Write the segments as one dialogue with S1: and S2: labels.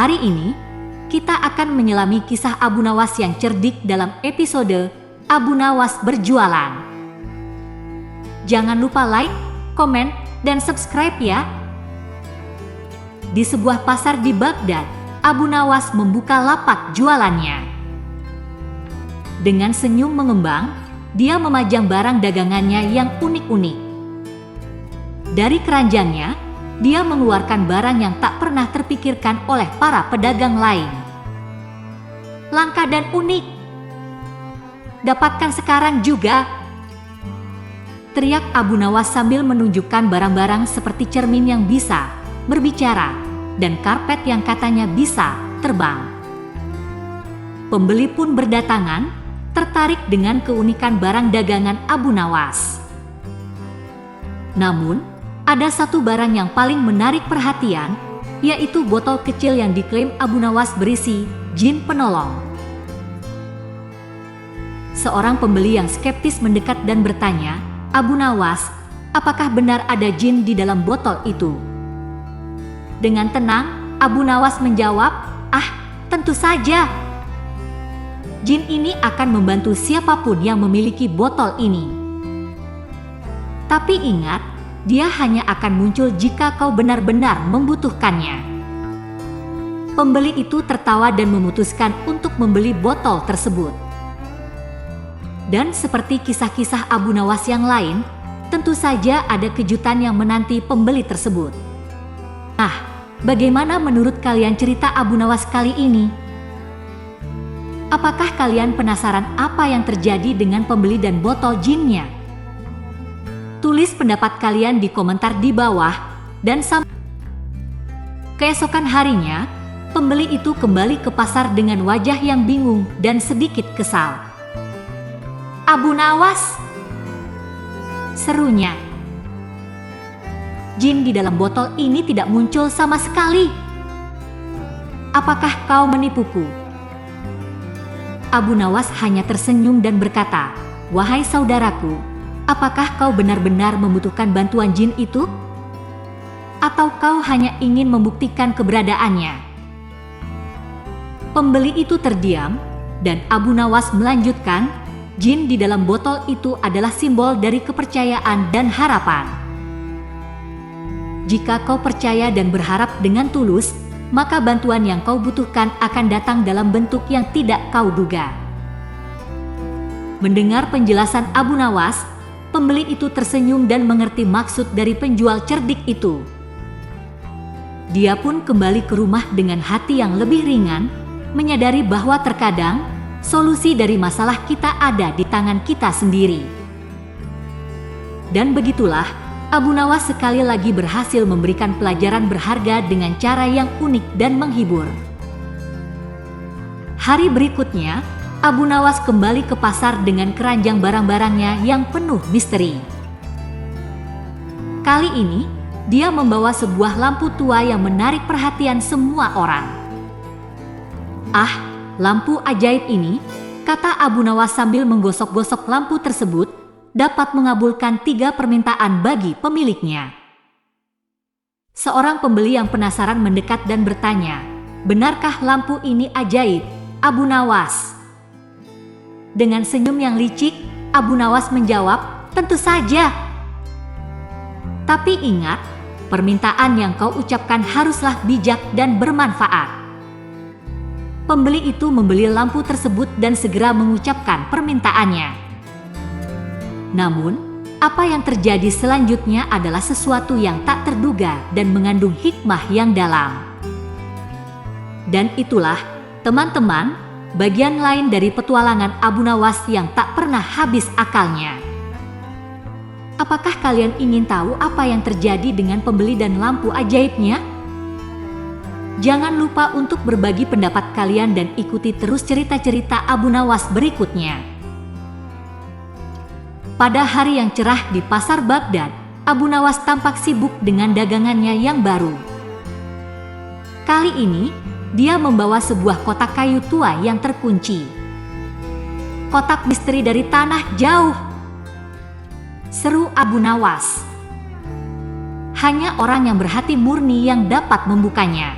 S1: Hari ini, kita akan menyelami kisah Abu Nawas yang cerdik dalam episode Abu Nawas Berjualan. Jangan lupa like, komen, dan subscribe ya. Di sebuah pasar di Baghdad, Abu Nawas membuka lapak jualannya. Dengan senyum mengembang, dia memajang barang dagangannya yang unik-unik. Dari keranjangnya, dia mengeluarkan barang yang tak pernah terpikirkan oleh para pedagang lain. Langka dan unik. Dapatkan sekarang juga. Teriak Abu Nawas sambil menunjukkan barang-barang seperti cermin yang bisa berbicara dan karpet yang katanya bisa terbang. Pembeli pun berdatangan, tertarik dengan keunikan barang dagangan Abu Nawas. Namun, ada satu barang yang paling menarik perhatian, yaitu botol kecil yang diklaim Abu Nawas berisi jin penolong. Seorang pembeli yang skeptis mendekat dan bertanya, "Abu Nawas, apakah benar ada jin di dalam botol itu?" Dengan tenang, Abu Nawas menjawab, "Ah, tentu saja. Jin ini akan membantu siapapun yang memiliki botol ini. Tapi ingat, dia hanya akan muncul jika kau benar-benar membutuhkannya." Pembeli itu tertawa dan memutuskan untuk membeli botol tersebut. Dan seperti kisah-kisah Abu Nawas yang lain, tentu saja ada kejutan yang menanti pembeli tersebut. Nah, bagaimana menurut kalian cerita Abu Nawas kali ini? Apakah kalian penasaran apa yang terjadi dengan pembeli dan botol jinnya? Tulis pendapat kalian di komentar di bawah, dan keesokan harinya, pembeli itu kembali ke pasar dengan wajah yang bingung dan sedikit kesal. "Abu Nawas," serunya, "jin di dalam botol ini tidak muncul sama sekali. Apakah kau menipuku?" Abu Nawas hanya tersenyum dan berkata, "Wahai saudaraku, apakah kau benar-benar membutuhkan bantuan jin itu? Atau kau hanya ingin membuktikan keberadaannya?" Pembeli itu terdiam, dan Abu Nawas melanjutkan, "Jin di dalam botol itu adalah simbol dari kepercayaan dan harapan. Jika kau percaya dan berharap dengan tulus, maka bantuan yang kau butuhkan akan datang dalam bentuk yang tidak kau duga." Mendengar penjelasan Abu Nawas, pembeli itu tersenyum dan mengerti maksud dari penjual cerdik itu. Dia pun kembali ke rumah dengan hati yang lebih ringan, menyadari bahwa terkadang solusi dari masalah kita ada di tangan kita sendiri. Dan begitulah, Abu Nawas sekali lagi berhasil memberikan pelajaran berharga dengan cara yang unik dan menghibur. Hari berikutnya, Abu Nawas kembali ke pasar dengan keranjang barang-barangnya yang penuh misteri. Kali ini, dia membawa sebuah lampu tua yang menarik perhatian semua orang. "Ah, lampu ajaib ini," kata Abu Nawas sambil menggosok-gosok lampu tersebut, "dapat mengabulkan 3 permintaan bagi pemiliknya." Seorang pembeli yang penasaran mendekat dan bertanya, "Benarkah lampu ini ajaib, Abu Nawas?" Dengan senyum yang licik, Abu Nawas menjawab, "Tentu saja. Tapi ingat, permintaan yang kau ucapkan haruslah bijak dan bermanfaat." Pembeli itu membeli lampu tersebut dan segera mengucapkan permintaannya. Namun, apa yang terjadi selanjutnya adalah sesuatu yang tak terduga dan mengandung hikmah yang dalam. Dan itulah, teman-teman, bagian lain dari petualangan Abu Nawas yang tak pernah habis akalnya. Apakah kalian ingin tahu apa yang terjadi dengan pembeli dan lampu ajaibnya? Jangan lupa untuk berbagi pendapat kalian dan ikuti terus cerita-cerita Abu Nawas berikutnya. Pada hari yang cerah di pasar Baghdad, Abu Nawas tampak sibuk dengan dagangannya yang baru. Kali ini, dia membawa sebuah kotak kayu tua yang terkunci. "Kotak misteri dari tanah jauh," seru Abu Nawas. "Hanya orang yang berhati murni yang dapat membukanya."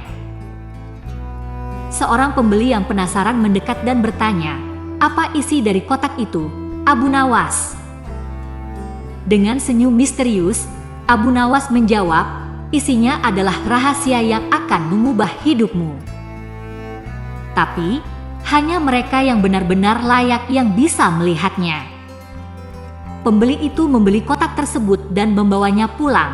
S1: Seorang pembeli yang penasaran mendekat dan bertanya, "Apa isi dari kotak itu, Abu Nawas?" Dengan senyum misterius, Abu Nawas menjawab, "Isinya adalah rahasia yang akan mengubah hidupmu. Tapi, hanya mereka yang benar-benar layak yang bisa melihatnya." Pembeli itu membeli kotak tersebut dan membawanya pulang.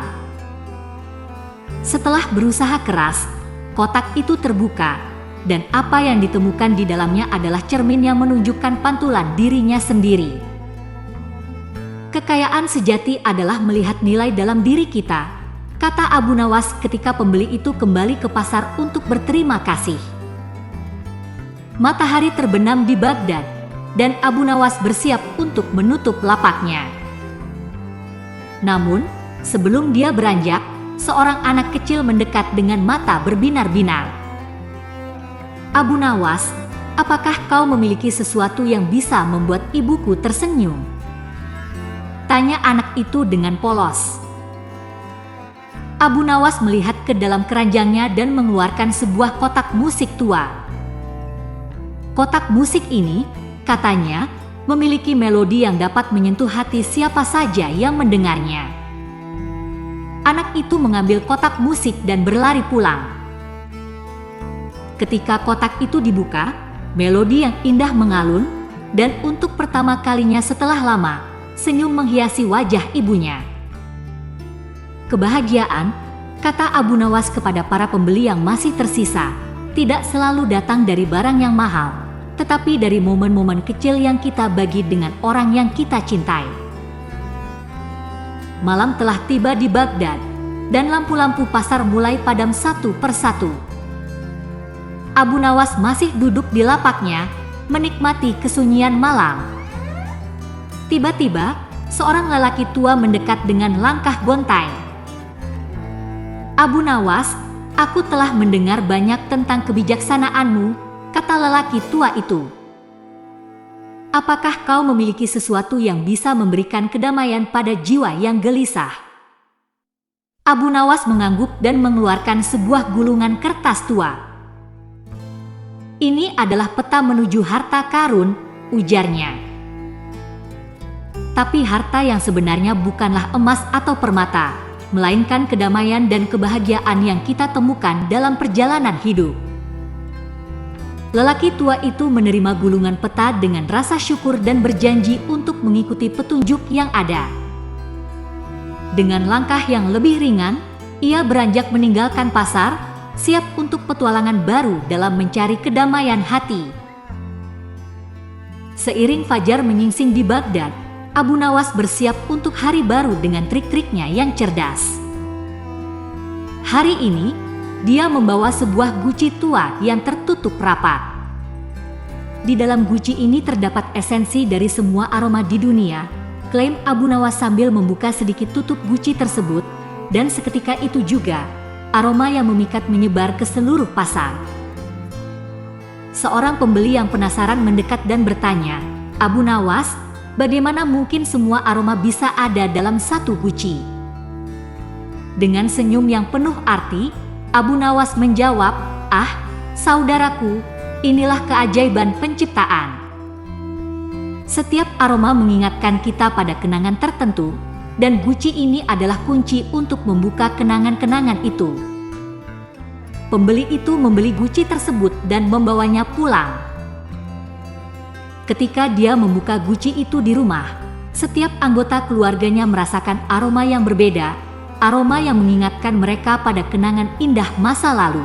S1: Setelah berusaha keras, kotak itu terbuka, dan apa yang ditemukan di dalamnya adalah cermin yang menunjukkan pantulan dirinya sendiri. "Kekayaan sejati adalah melihat nilai dalam diri kita," kata Abu Nawas ketika pembeli itu kembali ke pasar untuk berterima kasih. Matahari terbenam di Baghdad, dan Abu Nawas bersiap untuk menutup lapaknya. Namun, sebelum dia beranjak, seorang anak kecil mendekat dengan mata berbinar-binar. "Abu Nawas, apakah kau memiliki sesuatu yang bisa membuat ibuku tersenyum?" tanya anak itu dengan polos. Abu Nawas melihat ke dalam keranjangnya dan mengeluarkan sebuah kotak musik tua. Kotak musik ini, katanya, memiliki melodi yang dapat menyentuh hati siapa saja yang mendengarnya. Anak itu mengambil kotak musik dan berlari pulang. Ketika kotak itu dibuka, melodi yang indah mengalun, dan untuk pertama kalinya setelah lama, senyum menghiasi wajah ibunya. "Kebahagiaan," kata Abu Nawas kepada para pembeli yang masih tersisa, "tidak selalu datang dari barang yang mahal, tetapi dari momen-momen kecil yang kita bagi dengan orang yang kita cintai." Malam telah tiba di Baghdad, dan lampu-lampu pasar mulai padam satu persatu. Abu Nawas masih duduk di lapaknya, menikmati kesunyian malam. Tiba-tiba, seorang lelaki tua mendekat dengan langkah gontai. "Abu Nawas, aku telah mendengar banyak tentang kebijaksanaanmu," kata lelaki tua itu. "Apakah kau memiliki sesuatu yang bisa memberikan kedamaian pada jiwa yang gelisah?" Abu Nawas mengangguk dan mengeluarkan sebuah gulungan kertas tua. "Ini adalah peta menuju harta karun," ujarnya. "Tapi harta yang sebenarnya bukanlah emas atau permata, melainkan kedamaian dan kebahagiaan yang kita temukan dalam perjalanan hidup." Lelaki tua itu menerima gulungan peta dengan rasa syukur dan berjanji untuk mengikuti petunjuk yang ada. Dengan langkah yang lebih ringan, ia beranjak meninggalkan pasar, siap untuk petualangan baru dalam mencari kedamaian hati. Seiring fajar menyingsing di Baghdad, Abu Nawas bersiap untuk hari baru dengan trik-triknya yang cerdas. Hari ini, dia membawa sebuah guci tua yang tertutup rapat. Di dalam guci ini terdapat esensi dari semua aroma di dunia, klaim Abu Nawas sambil membuka sedikit tutup guci tersebut, dan seketika itu juga, aroma yang memikat menyebar ke seluruh pasar. Seorang pembeli yang penasaran mendekat dan bertanya, "Abu Nawas, bagaimana mungkin semua aroma bisa ada dalam satu guci?" Dengan senyum yang penuh arti, Abu Nawas menjawab, "Ah, saudaraku, inilah keajaiban penciptaan. Setiap aroma mengingatkan kita pada kenangan tertentu, dan guci ini adalah kunci untuk membuka kenangan-kenangan itu." Pembeli itu membeli guci tersebut dan membawanya pulang. Ketika dia membuka guci itu di rumah, setiap anggota keluarganya merasakan aroma yang berbeda, aroma yang mengingatkan mereka pada kenangan indah masa lalu.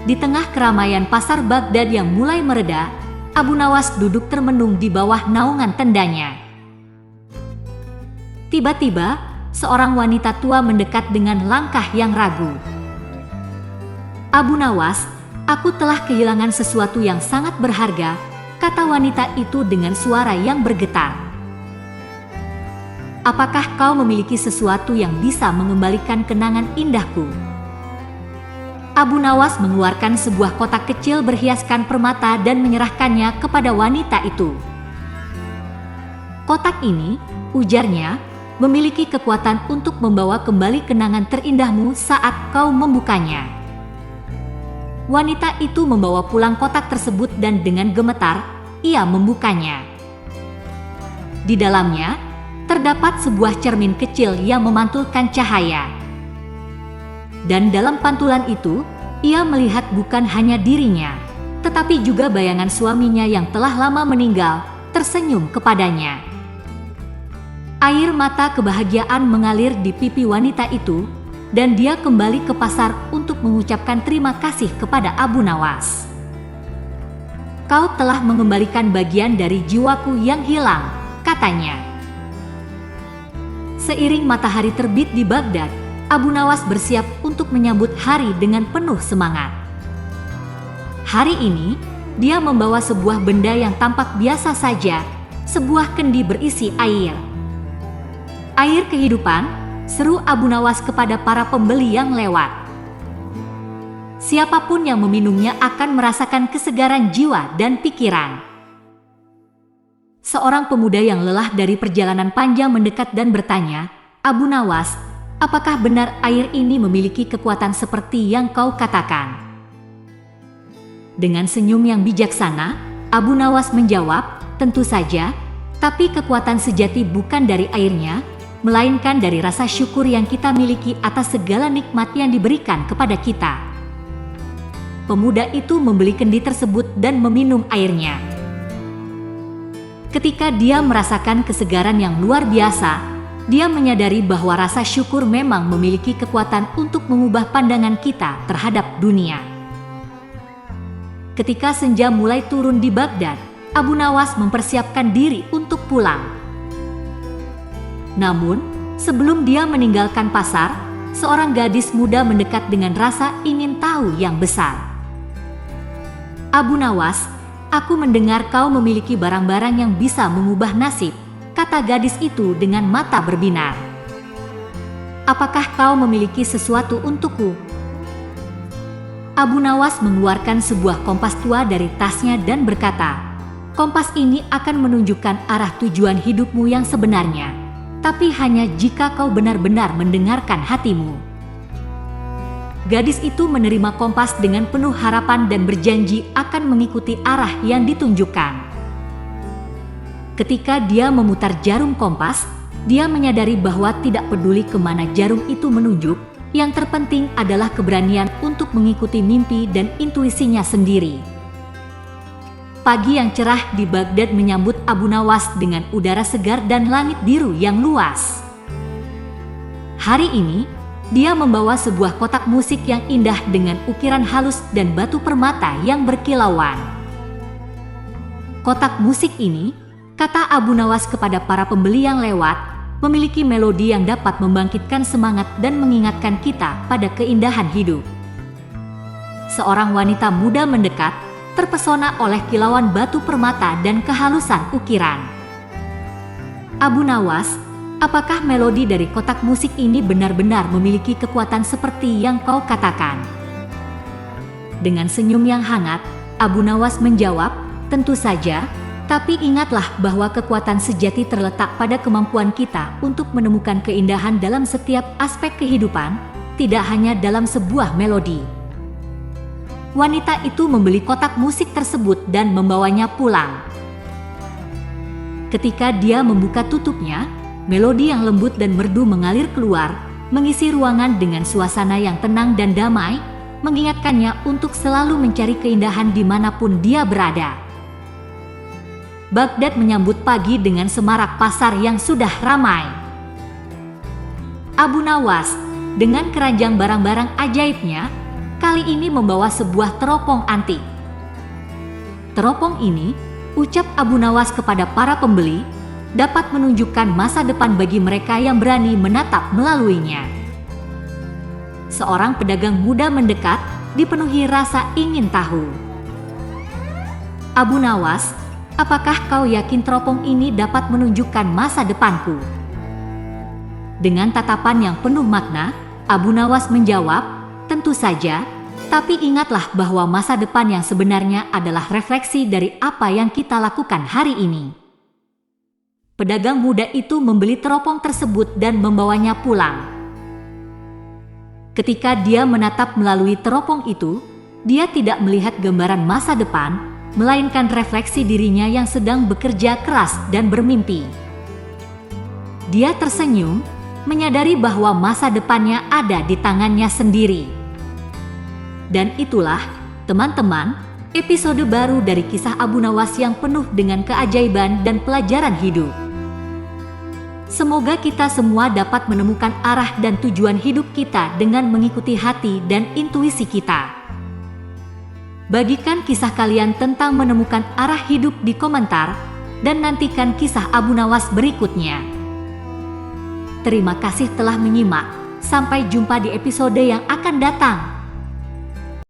S1: Di tengah keramaian pasar Baghdad yang mulai mereda, Abu Nawas duduk termenung di bawah naungan tendanya. Tiba-tiba, seorang wanita tua mendekat dengan langkah yang ragu. "Abu Nawas, aku telah kehilangan sesuatu yang sangat berharga," kata wanita itu dengan suara yang bergetar. "Apakah kau memiliki sesuatu yang bisa mengembalikan kenangan indahku?" Abu Nawas mengeluarkan sebuah kotak kecil berhiaskan permata dan menyerahkannya kepada wanita itu. "Kotak ini," ujarnya, "memiliki kekuatan untuk membawa kembali kenangan terindahmu saat kau membukanya." wanita itu membawa pulang kotak tersebut dan dengan gemetar, ia membukanya. Di dalamnya, terdapat sebuah cermin kecil yang memantulkan cahaya. Dan dalam pantulan itu, ia melihat bukan hanya dirinya, tetapi juga bayangan suaminya yang telah lama meninggal, tersenyum kepadanya. Air mata kebahagiaan mengalir di pipi wanita itu, dan dia kembali ke pasar untuk mengucapkan terima kasih kepada Abu Nawas. "Kau telah mengembalikan bagian dari jiwaku yang hilang," katanya. Seiring matahari terbit di Baghdad, Abu Nawas bersiap untuk menyambut hari dengan penuh semangat. Hari ini, dia membawa sebuah benda yang tampak biasa saja, sebuah kendi berisi air. "Air kehidupan," seru Abu Nawas kepada para pembeli yang lewat. Siapapun yang meminumnya akan merasakan kesegaran jiwa dan pikiran. Seorang pemuda yang lelah dari perjalanan panjang mendekat dan bertanya, "Abu Nawas, apakah benar air ini memiliki kekuatan seperti yang kau katakan?" Dengan senyum yang bijaksana, Abu Nawas menjawab, "Tentu saja, tapi kekuatan sejati bukan dari airnya, melainkan dari rasa syukur yang kita miliki atas segala nikmat yang diberikan kepada kita." Pemuda itu membeli kendi tersebut dan meminum airnya. Ketika dia merasakan kesegaran yang luar biasa, dia menyadari bahwa rasa syukur memang memiliki kekuatan untuk mengubah pandangan kita terhadap dunia. Ketika senja mulai turun di Baghdad, Abu Nawas mempersiapkan diri untuk pulang. Namun, sebelum dia meninggalkan pasar, seorang gadis muda mendekat dengan rasa ingin tahu yang besar. "Abu Nawas, aku mendengar kau memiliki barang-barang yang bisa mengubah nasib," kata gadis itu dengan mata berbinar. "Apakah kau memiliki sesuatu untukku?" Abu Nawas mengeluarkan sebuah kompas tua dari tasnya dan berkata, "Kompas ini akan menunjukkan arah tujuan hidupmu yang sebenarnya, tapi hanya jika kau benar-benar mendengarkan hatimu." Gadis itu menerima kompas dengan penuh harapan dan berjanji akan mengikuti arah yang ditunjukkan. Ketika dia memutar jarum kompas, dia menyadari bahwa tidak peduli kemana jarum itu menunjuk, yang terpenting adalah keberanian untuk mengikuti mimpi dan intuisinya sendiri. Pagi yang cerah di Baghdad menyambut Abu Nawas dengan udara segar dan langit biru yang luas. Hari ini, dia membawa sebuah kotak musik yang indah dengan ukiran halus dan batu permata yang berkilauan. Kotak musik ini, kata Abu Nawas kepada para pembeli yang lewat, memiliki melodi yang dapat membangkitkan semangat dan mengingatkan kita pada keindahan hidup. Seorang wanita muda mendekat, terpesona oleh kilauan batu permata dan kehalusan ukiran. "Abu Nawas, apakah melodi dari kotak musik ini benar-benar memiliki kekuatan seperti yang kau katakan?" Dengan senyum yang hangat, Abu Nawas menjawab, "Tentu saja, tapi ingatlah bahwa kekuatan sejati terletak pada kemampuan kita untuk menemukan keindahan dalam setiap aspek kehidupan, tidak hanya dalam sebuah melodi." Wanita itu membeli kotak musik tersebut dan membawanya pulang. Ketika dia membuka tutupnya, melodi yang lembut dan merdu mengalir keluar, mengisi ruangan dengan suasana yang tenang dan damai, mengingatkannya untuk selalu mencari keindahan dimanapun dia berada. Baghdad menyambut pagi dengan semarak pasar yang sudah ramai. Abu Nawas, dengan keranjang barang-barang ajaibnya, kali ini membawa sebuah teropong antik. Teropong ini, ucap Abu Nawas kepada para pembeli, dapat menunjukkan masa depan bagi mereka yang berani menatap melaluinya. Seorang pedagang muda mendekat, dipenuhi rasa ingin tahu. "Abu Nawas, apakah kau yakin teropong ini dapat menunjukkan masa depanku?" Dengan tatapan yang penuh makna, Abu Nawas menjawab, "Tentu saja, tapi ingatlah bahwa masa depan yang sebenarnya adalah refleksi dari apa yang kita lakukan hari ini." Pedagang muda itu membeli teropong tersebut dan membawanya pulang. Ketika dia menatap melalui teropong itu, Dia tidak melihat gambaran masa depan, melainkan refleksi dirinya yang sedang bekerja keras dan bermimpi. Dia tersenyum, menyadari bahwa masa depannya ada di tangannya sendiri. Dan itulah, teman-teman, episode baru dari kisah Abu Nawas yang penuh dengan keajaiban dan pelajaran hidup. Semoga kita semua dapat menemukan arah dan tujuan hidup kita dengan mengikuti hati dan intuisi kita. Bagikan kisah kalian tentang menemukan arah hidup di komentar, dan nantikan kisah Abu Nawas berikutnya. Terima kasih telah menyimak. Sampai jumpa di episode yang akan datang.